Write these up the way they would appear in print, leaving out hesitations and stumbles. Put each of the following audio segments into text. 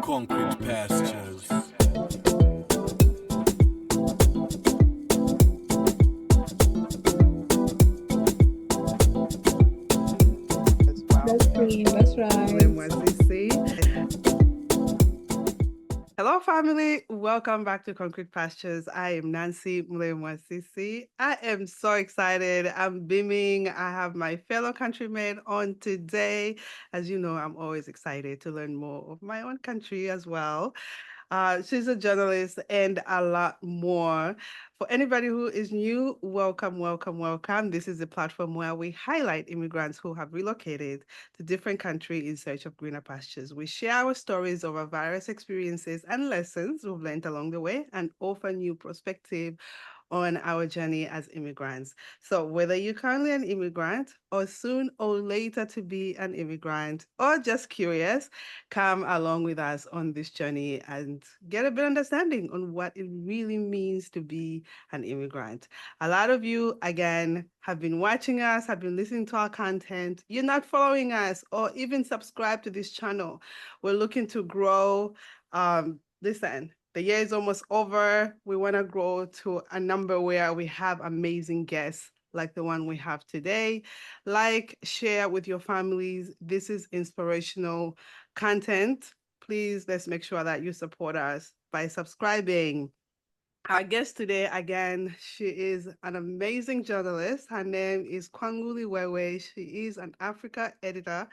Concrete pastures. That's right. Hello, family. Welcome back to Concrete Pastures. I am Nancy Mlemwasisi. I am so excited. I'm beaming. I have my fellow countrymen on today. As you know, I'm always excited to learn more of my own country as well. She's a journalist and a lot more. For anybody who is new, welcome, welcome, welcome. This is a platform where we highlight immigrants who have relocated to different countries in search of greener pastures. We share our stories of our various experiences and lessons we've learned along the way and offer new perspective on our journey as immigrants. So, whether you're currently an immigrant or soon or later to be an immigrant or just curious, come along with us on this journey and get a bit understanding on what it really means to be an immigrant. A lot of you, again, have been watching us, have been listening to our content. You're not following us or even subscribe to this channel. We're looking to grow. Listen, the year is almost over. We want to grow to a number where we have amazing guests like the one we have today. Like, share with your families. This is inspirational content. Please, let's make sure that you support us by subscribing. Our guest today, again, she is an amazing journalist. Her name is Kwangu Liwewe. She is an Africa editor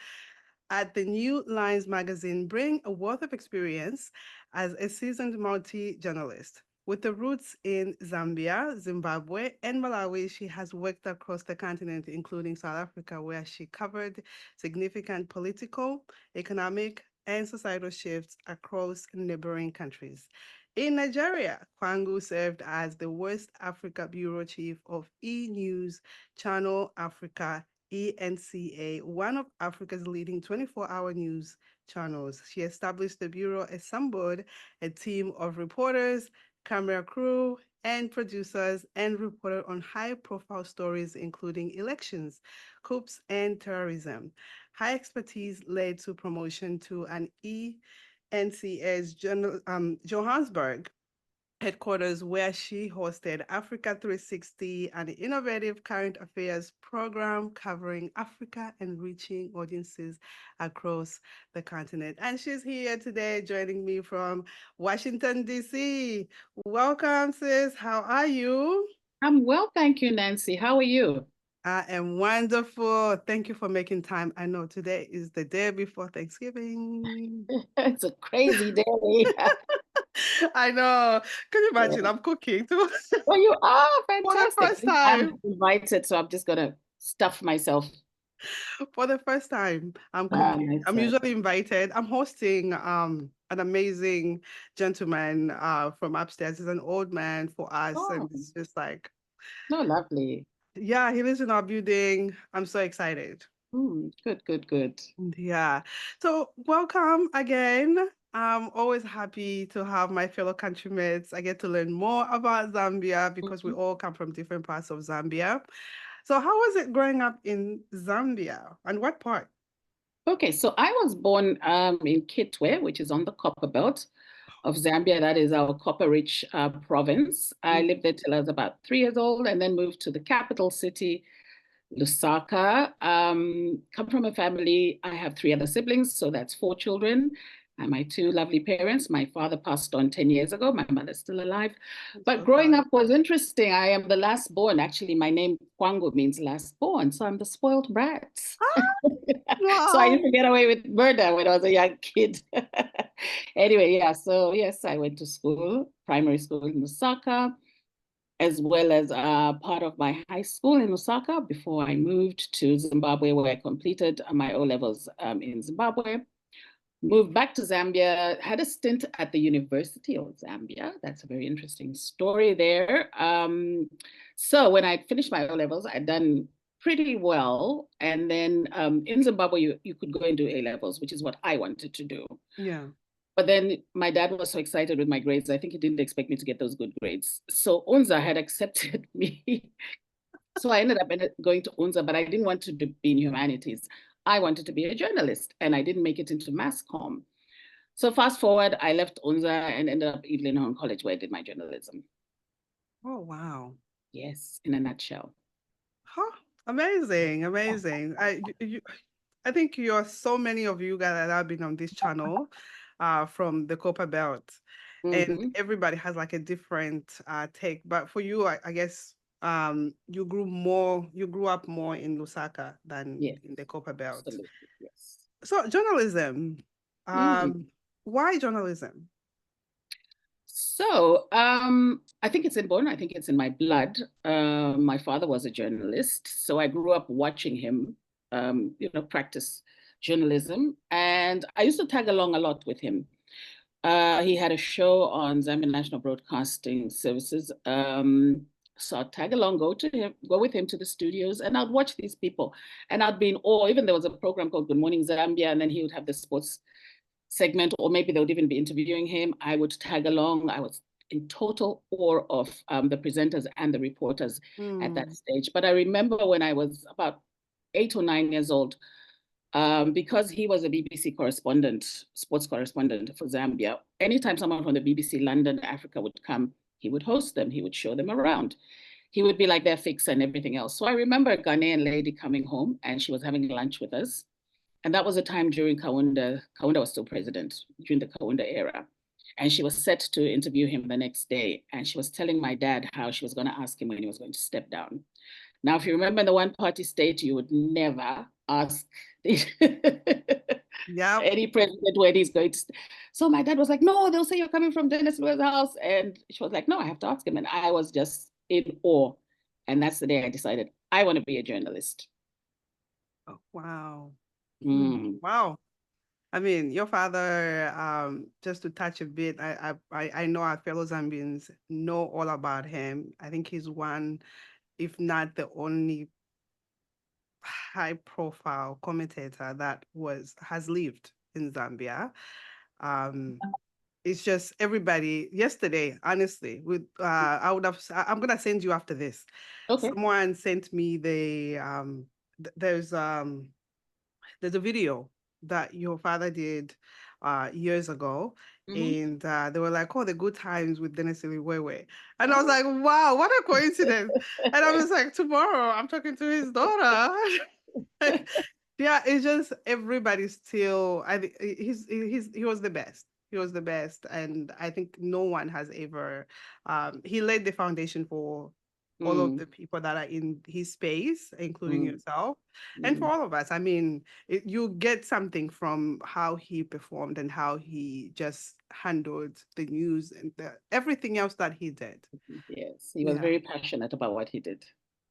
at the New Lines magazine, bring a wealth of experience as a seasoned multi-journalist. With the roots in Zambia, Zimbabwe, and Malawi, she has worked across the continent, including South Africa, where she covered significant political, economic, and societal shifts across neighboring countries. In Nigeria, Kwangu served as the West Africa Bureau Chief of eNews Channel Africa eNCA, one of Africa's leading 24-hour news channels. She established the bureau, assembled a team of reporters, camera crew, and producers, and reported on high-profile stories including elections, coups, and terrorism. Her expertise led to promotion to an eNCA's Johannesburg headquarters, where she hosted Africa 360, an innovative current affairs program covering Africa and reaching audiences across the continent. And she's here today joining me from Washington, D.C. Welcome, sis. How are you? I'm well, thank you, Nancy. How are you? I am wonderful. Thank you for making time. I know today is the day before Thanksgiving. It's a crazy day. I know. Can you imagine? Yeah. I'm cooking too Well, you are for the fantastic. first time. I'm invited, so I'm just gonna stuff myself. For the first time, I'm cooking. I'm Myself. usually invited. I'm hosting an amazing gentleman from upstairs. He's an old man for us, Oh, and it's just like, no, lovely. yeah, he lives in our building. I'm so excited. Good, good, good. Yeah. So welcome again. I'm always happy to have my fellow countrymates. I get to learn more about Zambia because we Mhm. all come from different parts of Zambia. So how was it growing up in Zambia, and what part? Okay, so I was born in Kitwe, which is on the copper belt of Zambia. That is our copper-rich province. I lived there till I was about 3 years old, and then moved to the capital city, Lusaka. Come from a family, I have three other siblings, so that's four children. And my two lovely parents. My father passed on 10 years ago. My mother's still alive. I'm But so growing sorry. up was interesting. I am the last born. Actually, my name Kwangu means last born. So I'm the spoiled brat. So I Wow. used to get away with murder when I was a young kid. Anyway, yeah. So yes, I went to school, primary school in Lusaka, as well as part of my high school in Osaka before I moved to Zimbabwe, where I completed my O levels in Zimbabwe. Moved back to Zambia, had a stint at the University of Zambia. That's a very interesting story there. So when I finished my O levels, I'd done pretty well. And then in Zimbabwe, you could go and do A levels, which is what I wanted to do. Yeah. But then my dad was so excited with my grades. I think he didn't expect me to get those good grades. So UNZA had accepted me. So I ended up going to UNZA, but I didn't want to be in humanities. I wanted to be a journalist, and I didn't make it into mass comm. So fast forward, I left UNZA and ended up Evelyn Home College, where I did my journalism. Oh, wow. Yes, in a nutshell. Huh. Amazing, amazing. I think you're so many of you guys that have been on this channel from the Copper Belt, and Mm-hmm. everybody has like a different take. But for you, I guess you grew up more in Lusaka than Yes, in the Copper Belt. absolutely. Yes. So journalism, Mm. why journalism? So I think it's inborn. I think it's in my blood. My father was a journalist, so I grew up watching him, practice journalism, and I used to tag along a lot with him. He had a show on Zambia National Broadcasting Services. So I'd tag along, go with him to the studios, and I'd watch these people, and I'd be in awe. Even there was a program called Good Morning Zambia, and then he would have the sports segment, or maybe they would even be interviewing him. I would tag along. I was in total awe of the presenters and the reporters at that stage. But I remember when I was about 8 or 9 years old, because he was a BBC correspondent, sports correspondent for Zambia, anytime someone from the BBC London, Africa would come, he would host them, he would show them around. He would be like their fixer and everything else. So I remember a Ghanaian lady coming home and she was having lunch with us. And that was a time during Kaunda. Kaunda was still president during the Kaunda era. And she was set to interview him the next day. And she was telling my dad how she was going to ask him when he was going to step down. Now, if you remember the one party state, you would never ask Yeah. any president when he's going to. So my dad was like, no, they'll say you're coming from Dennis Lewis' house. And she was like, no, I have to ask him. And I was just in awe. And that's the day I decided I want to be a journalist. Oh, wow. Mm. Wow. I mean, your father, just to touch a bit, I know our fellow Zambians know all about him. I think he's one, if not the only high profile commentator that has lived in Zambia. It's just everybody yesterday, honestly, I'm gonna send you after this. Okay. Someone sent me there's a video that your father did years ago. Mm-hmm. And they were like, oh, the good times with Dennis Liwewe. And I was like, wow, what a coincidence. And I was like, tomorrow I'm talking to his daughter. Yeah, it's just everybody still, I think he was the best. He was the best. And I think no one has ever, he laid the foundation for all of Mm, the people that are in his space, including mm, yourself, and for mm, all of us. I mean, you get something from how he performed and how he just handled the news and everything else that he did. yes, he was Yeah. very passionate about what he did.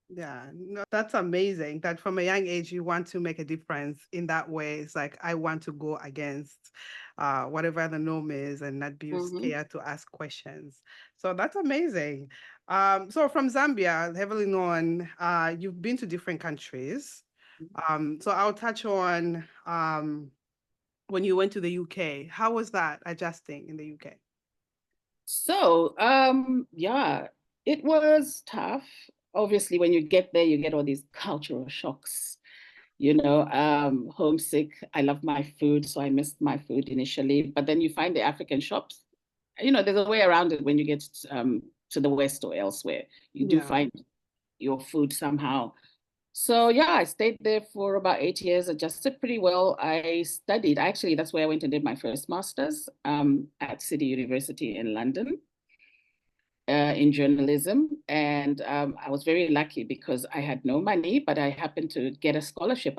Yeah, no, that's amazing that from a young age you want to make a difference in that way. It's like I want to go against whatever the norm is and not be Mm-hmm. scared to ask questions. So that's amazing. So from Zambia, heavily known, you've been to different countries. So I'll touch on when you went to the UK. How was that adjusting in the UK? So, yeah, it was tough. Obviously, when you get there, you get all these cultural shocks, homesick. I love my food, so I missed my food initially. But then you find the African shops. There's a way around it when you get to the West or elsewhere. You do Yeah. find your food somehow. So yeah, I stayed there for about 8 years, adjusted pretty well. I studied, actually, that's where I went and did my first master's at City University in London in journalism. And I was very lucky because I had no money, but I happened to get a scholarship.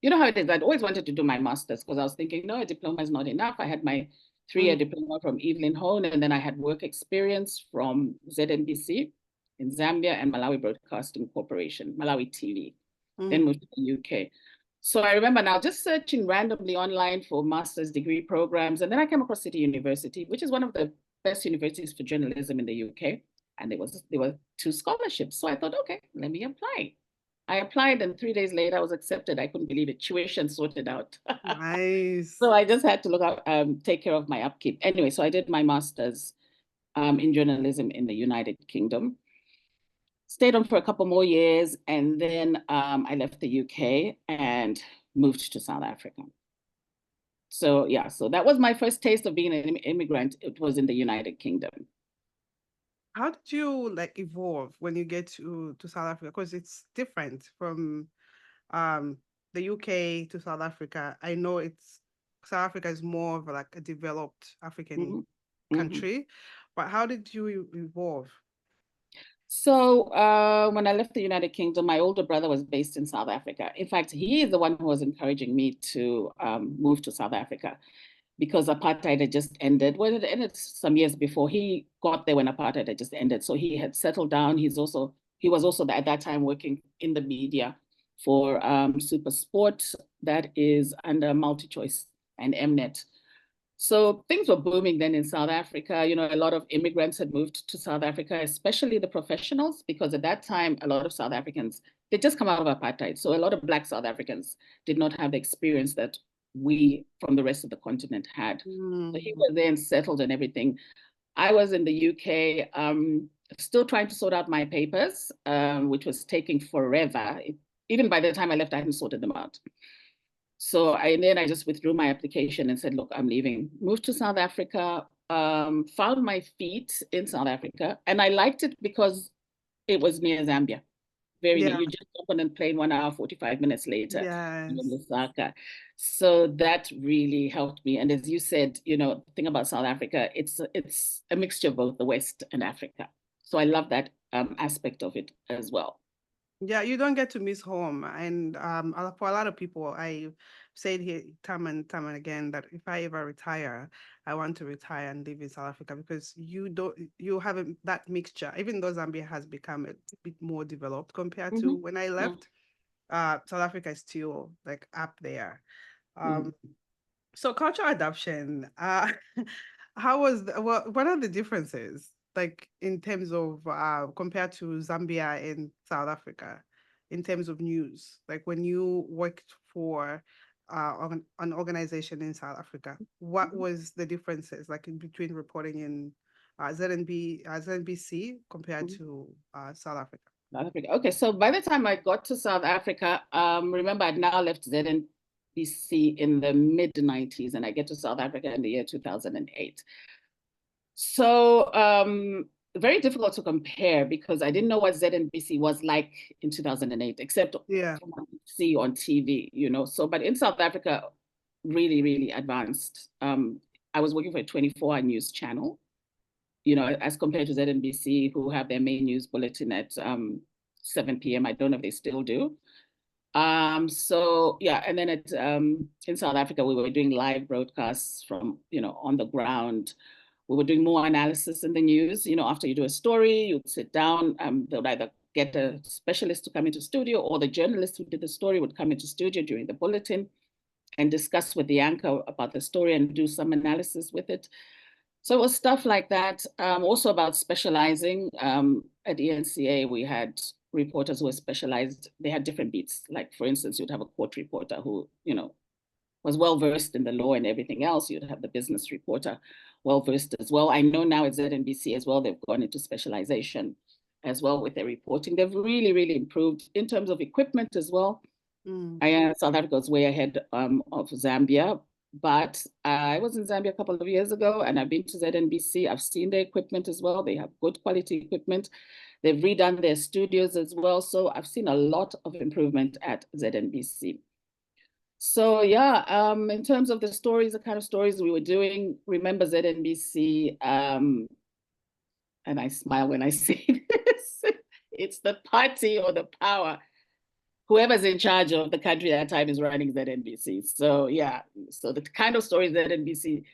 You know how it is, I'd always wanted to do my master's because I was thinking, no, a diploma is not enough. I had my 3-year diploma from Evelyn Hone, and then I had work experience from ZNBC in Zambia and Malawi Broadcasting Corporation, Malawi TV, then moved to the UK. So I remember now just searching randomly online for master's degree programs. And then I came across City University, which is one of the best universities for journalism in the UK. And there were 2 scholarships. So I thought, okay, let me apply. I applied, and 3 days later I was accepted. I couldn't believe it. Tuition sorted out. Nice. So I just had to take care of my upkeep. Anyway, so I did my master's in journalism in the United Kingdom. Stayed on for a couple more years, and then I left the UK and moved to South Africa. So yeah, so that was my first taste of being an immigrant. It was in the United Kingdom. How did you like evolve when you get to South Africa? Because it's different from um the UK to South Africa. I know it's South Africa is more of like a developed African Mhm. Mhm. country, but how did you evolve? So when I left the United Kingdom, my older brother was based in South Africa. In fact, he is the one who was encouraging me to move to South Africa because apartheid had just ended. Well, it ended some years before. He got there when apartheid had just ended. So he had settled down. He was also at that time working in the media for Super Sport, that is under MultiChoice and Mnet. So things were booming then in South Africa. You know, a lot of immigrants had moved to South Africa, especially the professionals, because at that time, a lot of South Africans, they just come out of apartheid. So a lot of Black South Africans did not have the experience that we from the rest of the continent had. So he Mm. was there and settled and everything. I was in the UK, still trying to sort out my papers, which was taking forever. Even by the time I left, I hadn't sorted them out. So then I just withdrew my application and said, look, I'm leaving. Moved to South Africa, found my feet in South Africa. And I liked it because it was near Zambia, very near. Yeah, You just jump on a plane 1 hour, 45 minutes later, you're in yes. Lusaka. So that really helped me. And as you said, you know, the thing about South Africa, it's a mixture of both the West and Africa. So I love that aspect of it as well. Yeah, you don't get to miss home. And for a lot of people, I said here time and again that if I ever retire, I want to retire and live in South Africa because you have that mixture. Even though Zambia has become a bit more developed compared to Mm-hmm. when I Mm-hmm. left, South Africa is still like up there. Mm-hmm. Um, so cultural adoption, what are the differences like in terms of compared to Zambia and South Africa in terms of news? Like when you worked for an organization in South Africa, what was the differences like in between reporting in ZNBC compared Mm-hmm. to South Africa? South Africa. Okay, so by the time I got to South Africa, remember I'd now left ZNBC in the mid 90s, and I get to South Africa in the year 2008. So very difficult to compare because I didn't know what ZNBC was like in 2008, except Yeah. from what you see on TV, you know. So, but in South Africa, really, really advanced. I was working for a 24-hour news channel, you know, as compared to ZNBC, who have their main news bulletin at 7 p.m. I don't know if they still do. So yeah, and then in South Africa, we were doing live broadcasts from, you know, on the ground. We were doing more analysis in the news. You know, after you do a story, you'd sit down, they'll either get a specialist to come into studio or the journalist who did the story would come into studio during the bulletin and discuss with the anchor about the story and do some analysis with it. So it was stuff like that. Also about specializing. At eNCA, we had reporters who were specialized. They had different beats. Like, for instance, you'd have a court reporter who, you know, was well versed in the law and everything else. You'd have the business reporter well versed as well. I know now at ZNBC as well, they've gone into specialization as well with their reporting. They've really, really improved in terms of equipment as well. Mm. South Africa was way ahead of Zambia, but I was in Zambia a couple of years ago and I've been to ZNBC. I've seen their equipment as well. They have good quality equipment. They've redone their studios as well. So I've seen a lot of improvement at ZNBC. So yeah, in terms of the stories, the kind of stories we were doing, remember ZNBC, and I smile when I say this, it's the party or the power. Whoever's in charge of the country at that time is running ZNBC. So yeah, so the kind of stories that NBC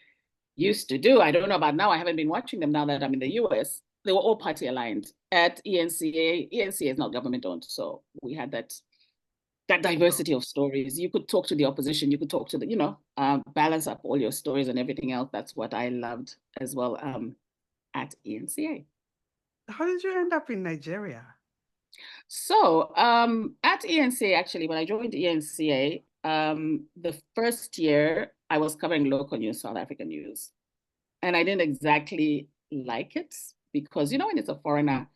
used to do, I don't know about now, I haven't been watching them now that I'm in the US. They were all party aligned. At eNCA, eNCA is not government owned. So we had that diversity of stories. You could talk to the opposition, you could talk to the, you know, balance up all your stories and everything else. That's what I loved as well at eNCA. How did you end up in Nigeria? So at eNCA, actually, when I joined eNCA, the first year I was covering local news, South African news. And I didn't exactly like it because, you know, when it's a foreigner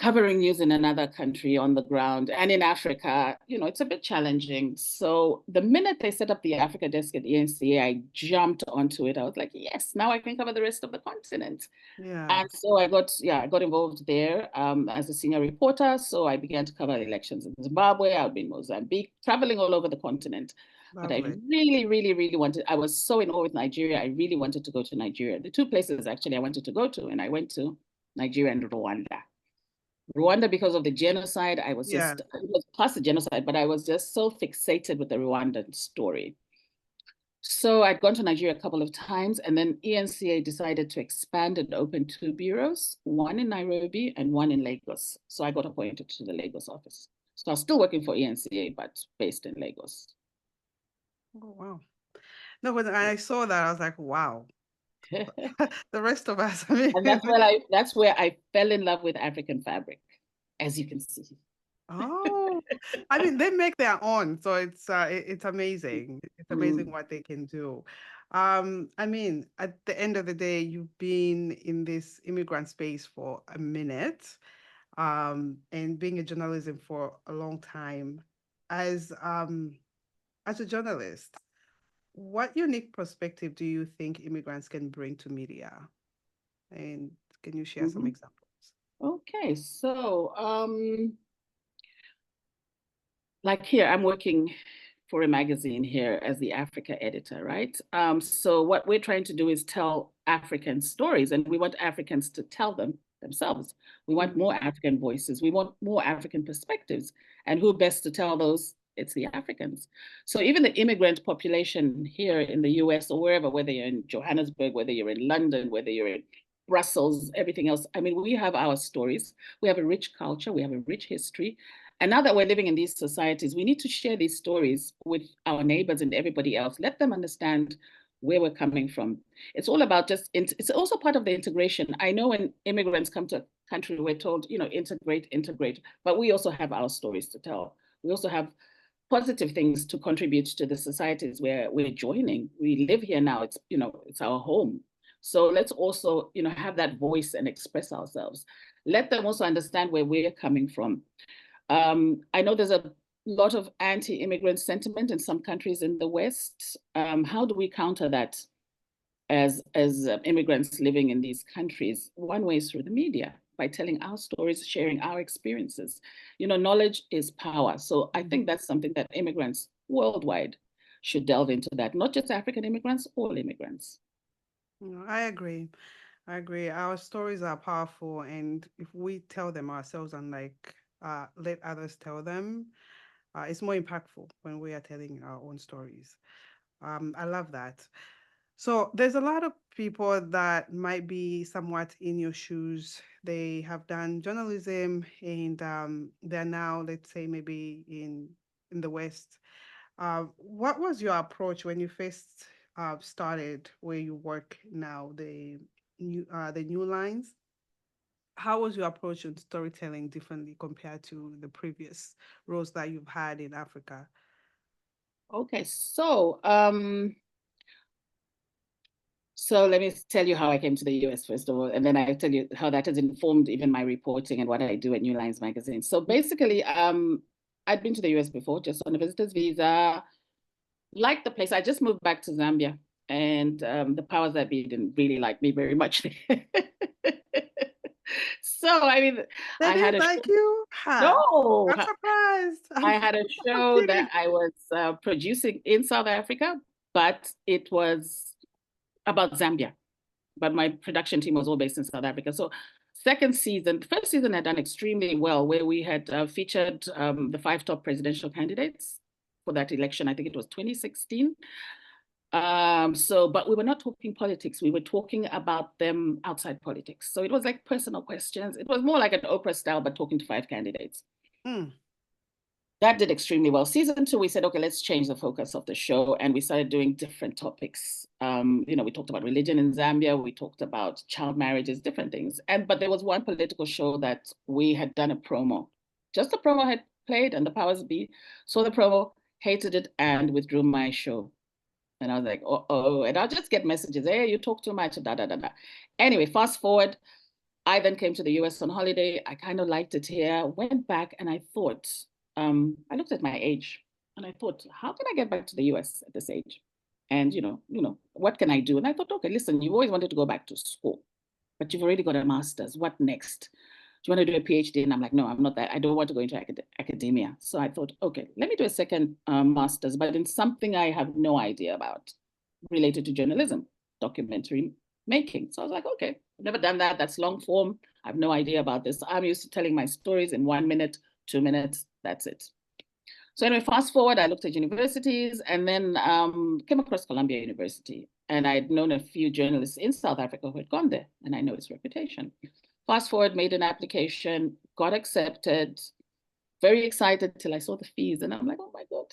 covering news in another country on the ground and in Africa, it's a bit challenging. So the minute they set up the Africa desk at eNCA, I jumped onto it. I was like, yes, now I can cover the rest of the continent. Yeah. And so I got involved there as a senior reporter. So I began to cover elections in Zimbabwe. I've been in Mozambique, traveling all over the continent. Lovely. But I really, really, really wanted, I was so in awe with Nigeria. I really wanted to go to Nigeria. The two places actually I wanted to go to, and I went to Nigeria and Rwanda. Rwanda, because of the genocide, it was past the genocide, but I was just so fixated with the Rwandan story. So I'd gone to Nigeria a couple of times, and then eNCA decided to expand and open two bureaus, one in Nairobi and one in Lagos. So I got appointed to the Lagos office. So I was still working for eNCA, but based in Lagos. Oh, wow. No, when I saw that, I was like, wow. The rest of us, I mean. And that's where I fell in love with African fabric, as you can see. Oh, I mean, they make their own, so it's amazing. It's amazing what they can do. I mean, at the end of the day, you've been in this immigrant space for a minute, and being a journalism for a long time. As a journalist, what unique perspective do you think immigrants can bring to media? And can you share some examples? Okay, so like here, I'm working for a magazine here as the Africa editor, right? So what we're trying to do is tell African stories, and we want Africans to tell them themselves. We want more African voices. We want more African perspectives. And who best to tell those? It's the Africans. So even the immigrant population here in the US or wherever, whether you're in Johannesburg, whether you're in London, whether you're in Brussels, everything else, I mean, we have our stories. We have a rich culture. We have a rich history. And now that we're living in these societies, we need to share these stories with our neighbors and everybody else. Let them understand where we're coming from. It's all about it's also part of the integration. I know when immigrants come to a country, we're told, integrate, but we also have our stories to tell. We also have positive things to contribute to the societies where we're joining. We live here now, it's our home. So let's also, have that voice and express ourselves. Let them also understand where we're coming from. I know there's a lot of anti-immigrant sentiment in some countries in the West. How do we counter that as immigrants living in these countries? One way is through the media, by telling our stories, sharing our experiences. Knowledge is power. So I think that's something that immigrants worldwide should delve into, that, not just African immigrants, all immigrants. I agree. Our stories are powerful, and if we tell them ourselves and let others tell them, it's more impactful when we are telling our own stories. I love that. So there's a lot of people that might be somewhat in your shoes. They have done journalism, and they're now, let's say, maybe in the West. What was your approach when you first started where you work now, the new lines? How was your approach on storytelling differently compared to the previous roles that you've had in Africa? Okay, so let me tell you how I came to the US, first of all, and then I'll tell you how that has informed even my reporting and what I do at New Lines magazine. So basically, I'd been to the US before, just on a visitor's visa, liked the place. I just moved back to Zambia, and the powers that be didn't really like me very much. So, I mean, They didn't like you? No, I'm surprised. I had a show that I was producing in South Africa, but it was about Zambia. But my production team was all based in South Africa. So the first season had done extremely well, where we had featured the 5 top presidential candidates for that election. I think it was 2016. But we were not talking politics. We were talking about them outside politics. So it was like personal questions. It was more like an Oprah style, but talking to 5 candidates. That did extremely well. Season 2, we said, okay, let's change the focus of the show. And we started doing different topics. We talked about religion in Zambia. We talked about child marriages, different things. But there was one political show that we had done a promo. Just the promo had played, and the powers be saw the promo, hated it, and withdrew my show. And I was like, and I'll just get messages, hey, you talk too much, da, da, da, da. Anyway, fast forward, I then came to the US on holiday. I kind of liked it here, went back, and I thought, I looked at my age and I thought, how can I get back to the US at this age? And what can I do? And I thought, okay, listen, you always wanted to go back to school, but you've already got a master's. What next? Do you want to do a PhD? And I'm like, no, I'm not that. I don't want to go into academia. So I thought, okay, let me do a second master's, but in something I have no idea about related to journalism, documentary making. So I was like, okay, I've never done that. That's long form. I have no idea about this. I'm used to telling my stories in 1 minute, 2 minutes. That's it. So anyway, fast forward, I looked at universities and then came across Columbia University. And I'd known a few journalists in South Africa who had gone there, and I know its reputation. Fast forward, made an application, got accepted, very excited till I saw the fees. And I'm like, oh my God,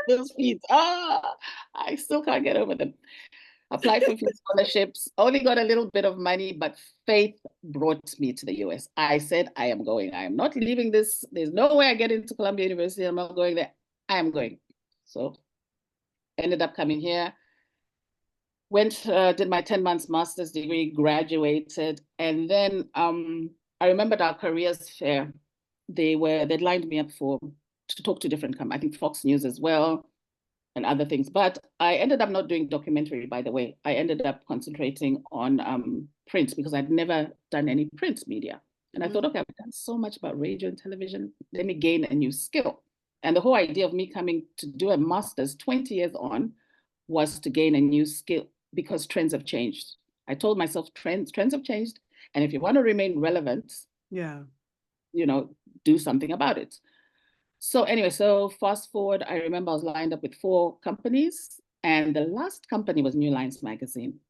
those fees, I still can't get over them. Applied for a few scholarships, only got a little bit of money, but faith brought me to the US. I said, I am going. I am not leaving this. There's no way I get into Columbia University. I'm not going there. I am going. So ended up coming here, did my 10 months master's degree, graduated. And then I remembered our careers fair. They'd lined me up to talk to different companies, I think Fox News as well, and other things. But I ended up not doing documentary, by the way. I ended up concentrating on print because I'd never done any print media. And I thought, okay, I've done so much about radio and television. Let me gain a new skill. And the whole idea of me coming to do a master's 20 years on was to gain a new skill because trends have changed. I told myself trends have changed. And if you want to remain relevant, do something about it. So anyway, so fast forward, I remember I was lined up with 4 companies, and the last company was New Lines magazine.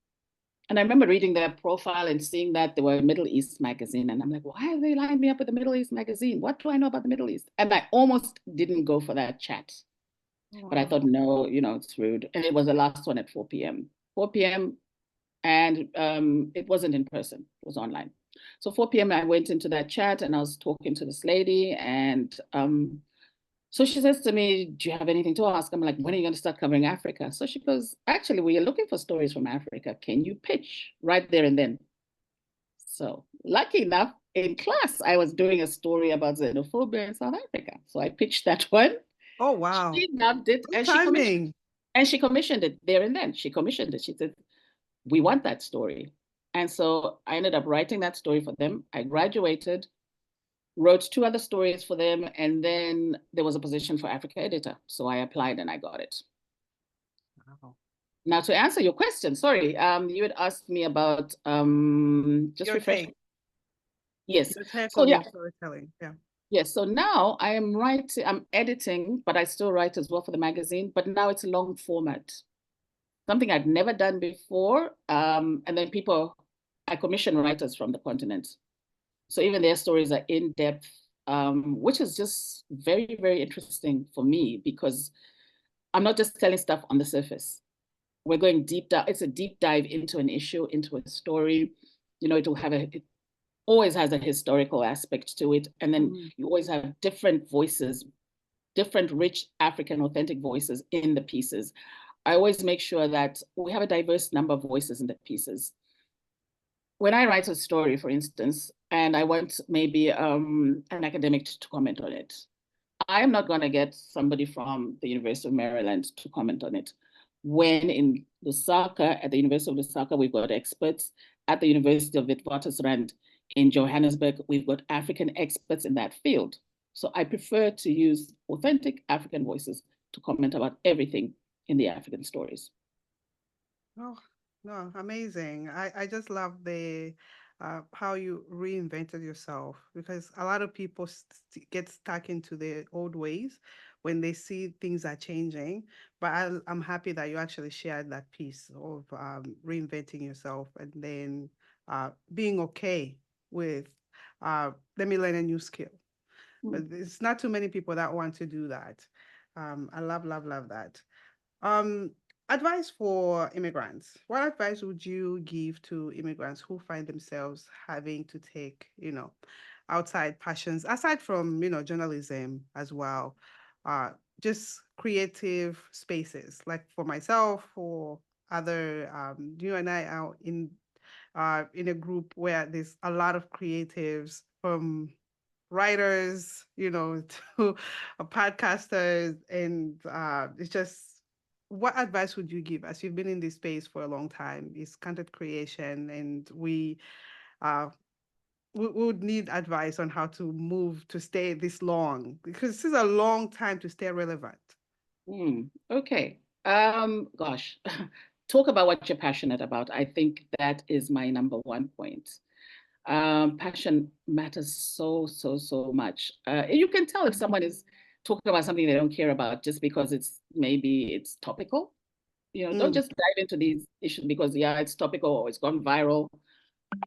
And I remember reading their profile and seeing that they were a Middle East magazine. And I'm like, why have they lined me up with a Middle East magazine? What do I know about the Middle East? And I almost didn't go for that chat. But I thought, no, it's rude. And it was the last one at 4 p.m. 4 p.m. And it wasn't in person, it was online. So 4 p.m. I went into that chat and I was talking to this lady, and so she says to me, do you have anything to ask? I'm like, when are you going to start covering Africa? So she goes, actually, we are looking for stories from Africa. Can you pitch right there and then? So lucky enough, in class, I was doing a story about xenophobia in South Africa. So I pitched that one. Oh, wow. She loved it. Good timing. She commissioned it there and then. She commissioned it. She said, we want that story. And so I ended up writing that story for them. I graduated, wrote 2 other stories for them, and then there was a position for Africa editor. So I applied and I got it. Wow. Now to answer your question, sorry, you had asked me about just your refresh. take. Yes. Your take so on yeah. Storytelling. Yeah. Yes. So now I'm editing, but I still write as well for the magazine, but now it's a long format. Something I'd never done before. And then I commission writers from the continent. So even their stories are in depth, which is just very, very interesting for me because I'm not just telling stuff on the surface. We're going deep down. It's a deep dive into an issue, into a story. It always has a historical aspect to it. And then you always have different voices, different rich African authentic voices in the pieces. I always make sure that we have a diverse number of voices in the pieces. When I write a story, for instance, and I want maybe an academic to comment on it, I'm not going to get somebody from the University of Maryland to comment on it. When in Lusaka, at the University of Lusaka, we've got experts. At the University of Witwatersrand in Johannesburg, we've got African experts in that field. So I prefer to use authentic African voices to comment about everything in the African stories. Oh, no, amazing. I just love the how you reinvented yourself, because a lot of people get stuck into their old ways when they see things are changing. But I'm happy that you actually shared that piece of reinventing yourself, and then being okay with let me learn a new skill. But it's not too many people that want to do that. I love, love, love that. Advice for immigrants. What advice would you give to immigrants who find themselves having to take, outside passions, aside from, journalism as well, just creative spaces, like for myself or other, you and I are in in a group where there's a lot of creatives, from writers, to podcasters, and it's just, what advice would you give, as you've been in this space for a long time? Is content creation, and uh, we would need advice on how to move to stay this long, because this is a long time to stay relevant. Okay. Gosh, talk about what you're passionate about. I think that is my number one point. Passion matters so, so, so much. You can tell if someone is talking about something they don't care about just because maybe it's topical. Don't Mm, just dive into these issues because, yeah, it's topical or it's gone viral.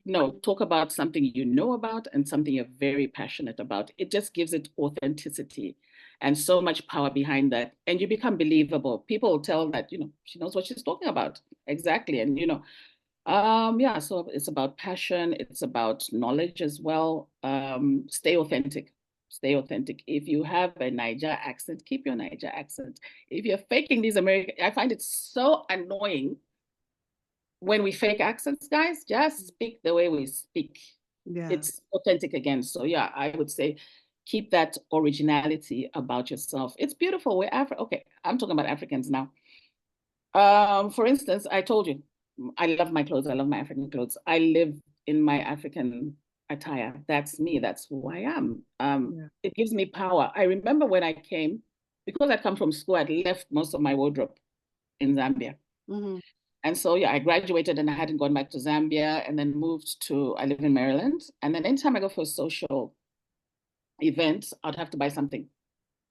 No, talk about something you know about and something you're very passionate about. It just gives it authenticity and so much power behind that. And you become believable. People will tell that, she knows what she's talking about. Exactly. And, yeah, so it's about passion, it's about knowledge as well. Stay authentic. Stay authentic. If you have a Niger accent, keep your Niger accent. If you're faking these American, I find it so annoying when we fake accents, guys. Just speak the way we speak. yeah, It's authentic again. So yeah, I would say keep that originality about yourself. It's beautiful. We're Okay, I'm talking about Africans now. For instance, I told you, I love my clothes. I love my African clothes. I live in my African attire. That's me. That's who I am. yeah. It gives me power. I remember when I came, because I come from school, I'd left most of my wardrobe in Zambia. Mm-hmm. And so, yeah, I graduated and I hadn't gone back to Zambia and then I live in Maryland. And then anytime I go for a social event, I'd have to buy something,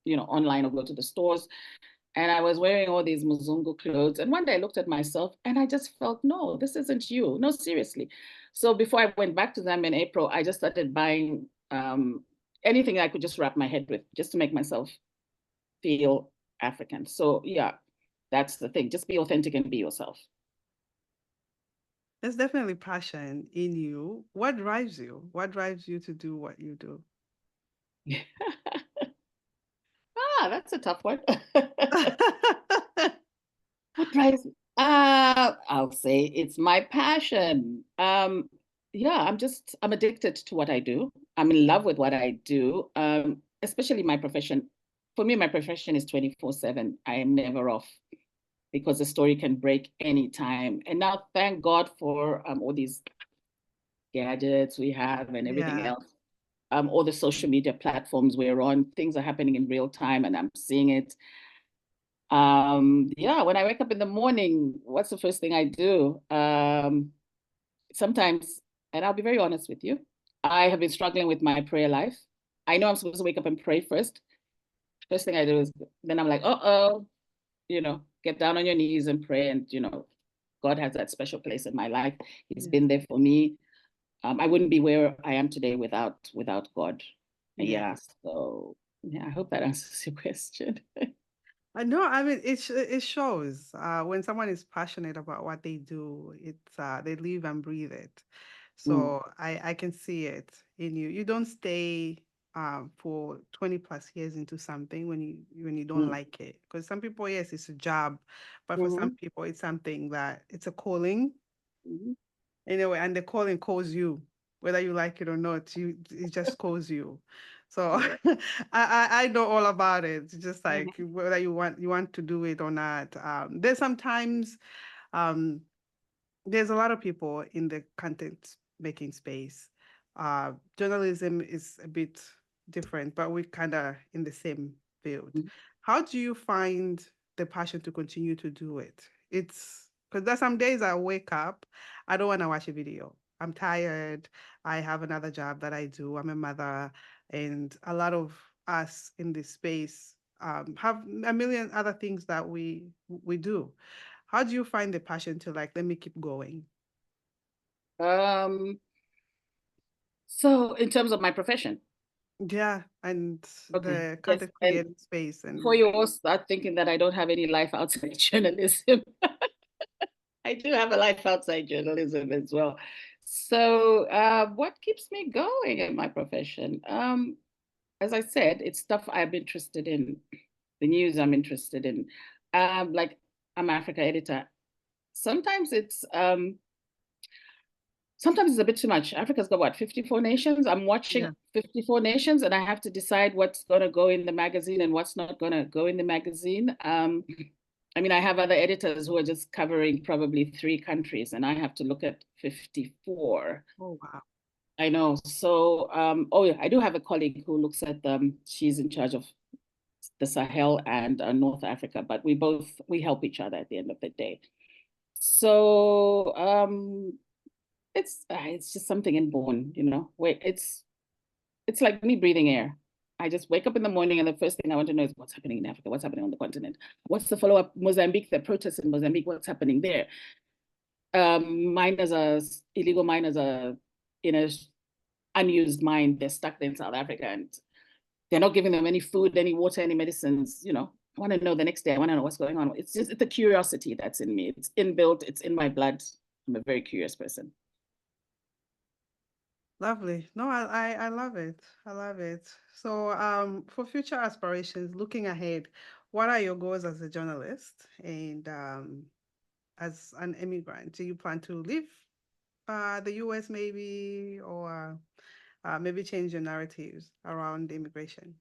online or go to the stores. And I was wearing all these Muzungu clothes. And one day I looked at myself and I just felt, no, this isn't you. No, seriously. So before I went back to them in April, I just started buying anything I could just wrap my head with, just to make myself feel African. So yeah, that's the thing. Just be authentic and be yourself. There's definitely passion in you. What drives you? What drives you to do what you do? That's a tough one. What drives me? I'll say it's my passion. Yeah, I'm addicted to what I do. I'm in love with what I do, especially my profession. For me, my profession is 24/7. I am never off because the story can break anytime. And now, thank God for all these gadgets we have and everything Yeah, else. All the social media platforms we're on, things are happening in real time, and I'm seeing it. Yeah, when I wake up in the morning, what's the first thing I do? Sometimes, and I'll be very honest with you, I have been struggling with my prayer life. I know I'm supposed to wake up and pray first. First thing I do is then I'm like, uh-oh, get down on your knees and pray. And, God has that special place in my life. He's yeah, been there for me. I wouldn't be where I am today without God. yeah. Yeah, so yeah, I hope that answers your question. I know. I mean, it shows when someone is passionate about what they do. It's they live and breathe it. Mm, So I can see it in you. You don't stay for 20 plus years into something when you don't mm, like it. Because some people, yes, it's a job, but for some mhm, people, it's something that it's a calling. mhm. Anyway, and the calling calls you, whether you like it or not. It just calls you. So Yeah. I know all about it. It's just like Mhm, whether you want to do it or not. There's sometimes um there's a lot of people in the content making space. Journalism is a bit different, but we're kind of in the same field. mhm, How do you find the passion to continue to do it? It's because there's some days I wake up, I don't want to watch a video. I'm tired. I have another job that I do. I'm a mother, and a lot of us in this space have a million other things that we do. How do you find the passion to like, let me keep going? Um, so in terms of my profession, Yeah, and okay, the yes, content and creating space before and you all start thinking that I don't have any life outside journalism, I do have a life outside journalism as well. So, what keeps me going in my profession? As I said, it's stuff I'm interested in, the news I'm interested in. Like I'm Africa editor. Sometimes it's sometimes it's a bit too much. Africa's got what, 54 nations? I'm watching Yeah. 54 nations and I have to decide what's going to go in the magazine and what's not going to go in the magazine. I mean, I have other editors who are just covering probably 3 countries and I have to look at 54. Oh, wow. I know. So, oh yeah, I do have a colleague who looks at them. She's in charge of the Sahel and North Africa, but we help each other at the end of the day. So, it's just something inborn, you know. Wait, it's like me breathing air. I just wake up in the morning and the first thing I want to know is what's happening in Africa, what's happening on the continent, what's the follow-up Mozambique, the protests in Mozambique, what's happening there. Illegal miners are in a unused mine. They're stuck there in South Africa and they're not giving them any food, any water, any medicines. You know, I want to know the next day. I want to know what's going on. It's a curiosity that's in me. It's inbuilt. It's in my blood. I'm a very curious person. Lovely. No, I love it. I love it. So, for future aspirations, looking ahead, what are your goals as a journalist and as an immigrant? Do you plan to leave the US maybe, or maybe change your narratives around immigration?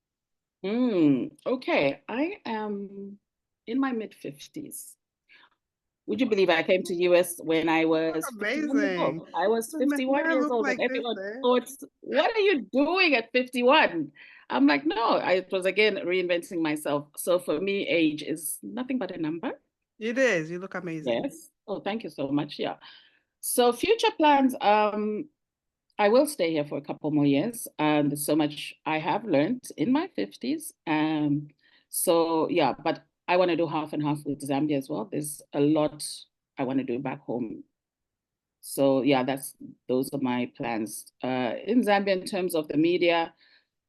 Okay, I am in my mid-50s. Would you believe I came to US when I was 51 years Amazing. old? I was Doesn't 51 never years look old and like this, everyone eh? thought, what are you doing at 51? I'm like, no, it was again reinventing myself. So for me, age is nothing but a number. It is. You look amazing. Yes. Oh, thank you so much. Yeah. So future plans, I will stay here for a couple more years. There's so much I have learned in my 50s. So yeah, but I want to do half and half with Zambia as well. There's a lot I want to do back home. So yeah, those are my plans. In Zambia, in terms of the media,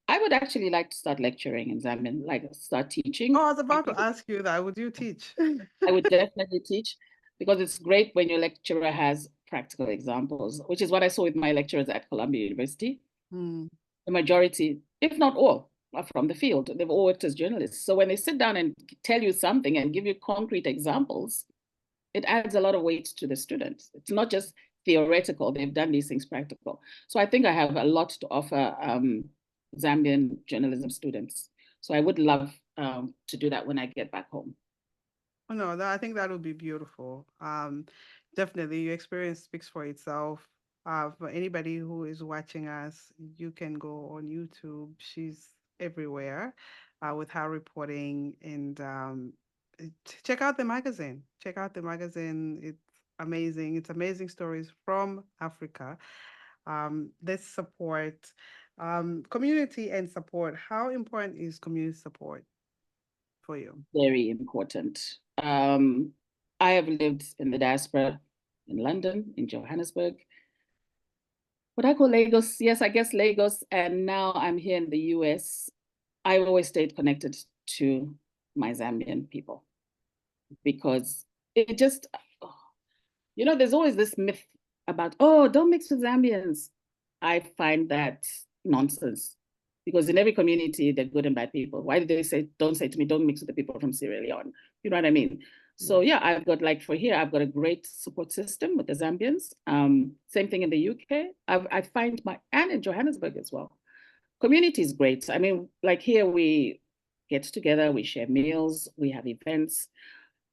I would actually like to start lecturing in Zambia, like start teaching. Oh, I was I about think to ask you that. Would you teach? I would definitely teach because it's great when your lecturer has practical examples, which is what I saw with my lecturers at Columbia University. Hmm. The majority, if not all, are from the field. They've all worked as journalists. So when they sit down and tell you something and give you concrete examples, it adds a lot of weight to the students. It's not just theoretical, they've done these things practical. So I think I have a lot to offer Zambian journalism students. So I would love to do that when I get back home. Oh, no, I think that would be beautiful. Definitely, your experience speaks for itself. For anybody who is watching us, you can go on YouTube. She's everywhere with her reporting and check out the magazine. Check out the magazine. It's amazing. It's amazing stories from Africa. Let's support community and support. How important is community support for you? Very important. I have lived in the diaspora in London, in Johannesburg, what I call Lagos. Yes, I guess Lagos. And now I'm here in the US. I've always stayed connected to my Zambian people because it just, you know, there's always this myth about, oh, don't mix with Zambians. I find that nonsense because in every community, they're good and bad people. Why did they say, don't say to me, don't mix with the people from Sierra Leone? You know what I mean? So yeah, I've got like for here, I've got a great support system with the Zambians. Same thing in the UK. I find and in Johannesburg as well. Community is great. I mean, like here we get together, we share meals, we have events.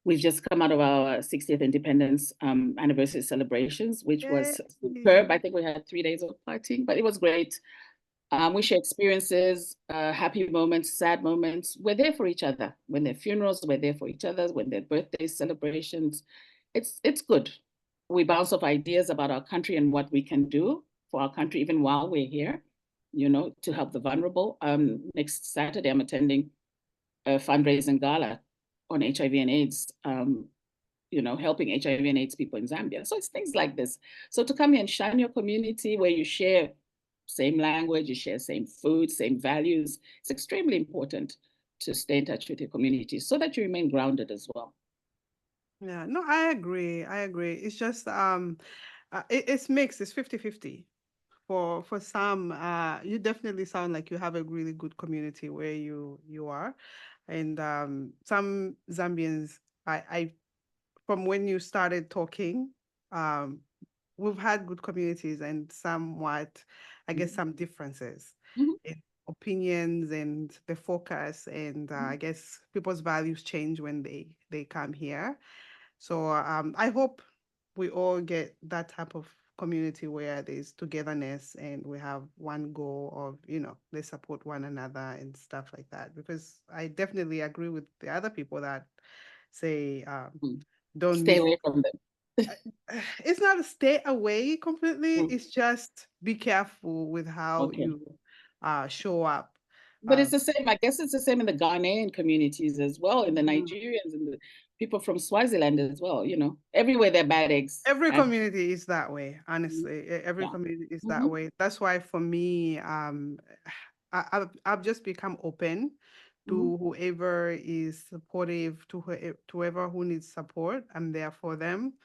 We've just come out of our 60th independence anniversary celebrations, which Yay. was superb. I think we had 3 days of partying, but it was great. We share experiences, happy moments, sad moments. We're there for each other. When there are funerals, we're there for each other. When there are birthday celebrations, it's good. We bounce off ideas about our country and what we can do for our country, even while we're here, you know, to help the vulnerable. Next Saturday, I'm attending a fundraising gala on HIV and AIDS, you know, helping HIV and AIDS people in Zambia. So it's things like this. So to come here and shine your community where you share same language, you share same food, same values, it's extremely important to stay in touch with your community so that you remain grounded as well. Yeah, no, I agree. I agree. It's just it's mixed. It's 50-50. For some, you definitely sound like you have a really good community where you are. And some Zambians, I from when you started talking, um we've had good communities and somewhat, I guess, Mhm. some differences Mhm. in opinions and the focus, and I guess people's values change when they come here. So I hope we all get that type of community where there's togetherness and we have one goal of, they support one another and stuff like that. Because I definitely agree with the other people that say Mm. don't Stay meet. away from them. It's not a stay away completely. Mm. It's just be careful with how Okay. you show up. But Uh, it's the same. I guess it's the same in the Ghanaian communities as well, in the mhm. Nigerians and the people from Swaziland as well. Everywhere they're bad eggs. Every community is that way, Mhm. honestly. Every Yeah. community is that Hmm. way. That's why for me, I've just become open Hmm. to whoever is supportive, to whoever who needs support. I'm there for them.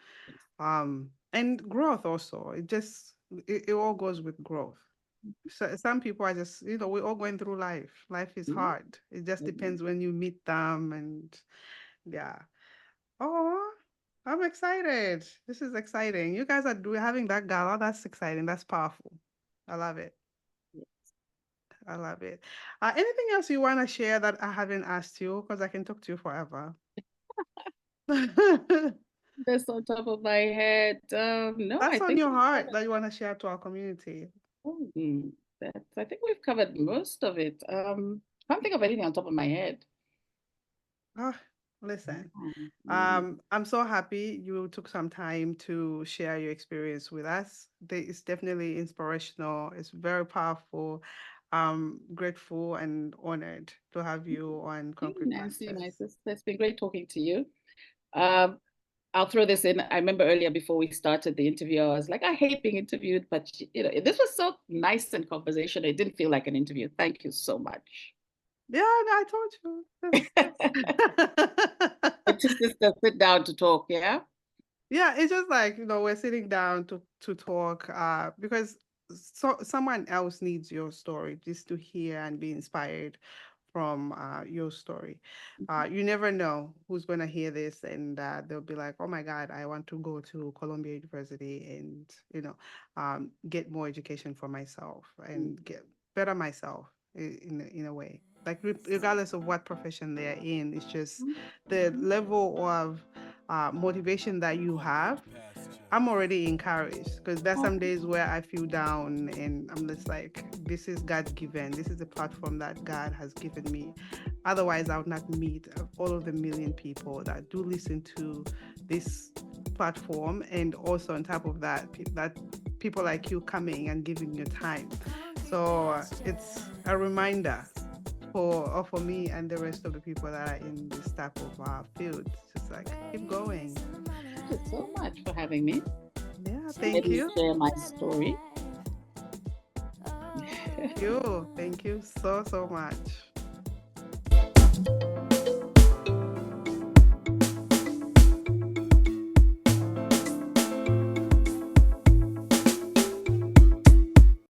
And growth also. It all goes with growth. So some people are just, we're all going through life. Life is Mhm. hard. It just depends when you meet them, and yeah. Oh, I'm excited. This is exciting. You guys are having that gala. That's exciting. That's powerful. I love it. I love it. Anything else you want to share that I haven't asked you? Because I can talk to you forever. That's on top of my head. No, I That's on think your we've heart covered. that you want to share to our community. I think we've covered most of it. Can't think of anything on top of my head. Ah, listen. Mm. I'm so happy you took some time to share your experience with us. It's definitely inspirational. It's very powerful. I'm grateful and honored to have you on Thank you, Concrete Nancy, my Pastures. sister. It's been great talking to you. Um, I'll throw this in. I remember earlier before we started the interview, I was like, I hate being interviewed, but this was so nice and conversational. It didn't feel like an interview. Thank you so much. Yeah, no, I told you. The two sisters sit down to talk, yeah? Yeah, it's just like, we're sitting down to talk because someone else needs your story just to hear and be inspired from your story. You never know who's going to hear this, and they'll be like, "Oh my God, I want to go to Columbia University and get more education for myself and get better myself in a way." Like regardless of what profession they're in, it's just the level of motivation that you have. I'm already encouraged because there's some days where I feel down and I'm just like, this is God given. This is a platform that God has given me. Otherwise, I would not meet all of the million people that do listen to this platform. And also on top of that, that people like you coming and giving your time. So it's a reminder for me and the rest of the people that are in this type of field. Just like keep going. Thank you so much for having me. Yeah, Let thank me you. share my story. Thank you. Thank you so, so much.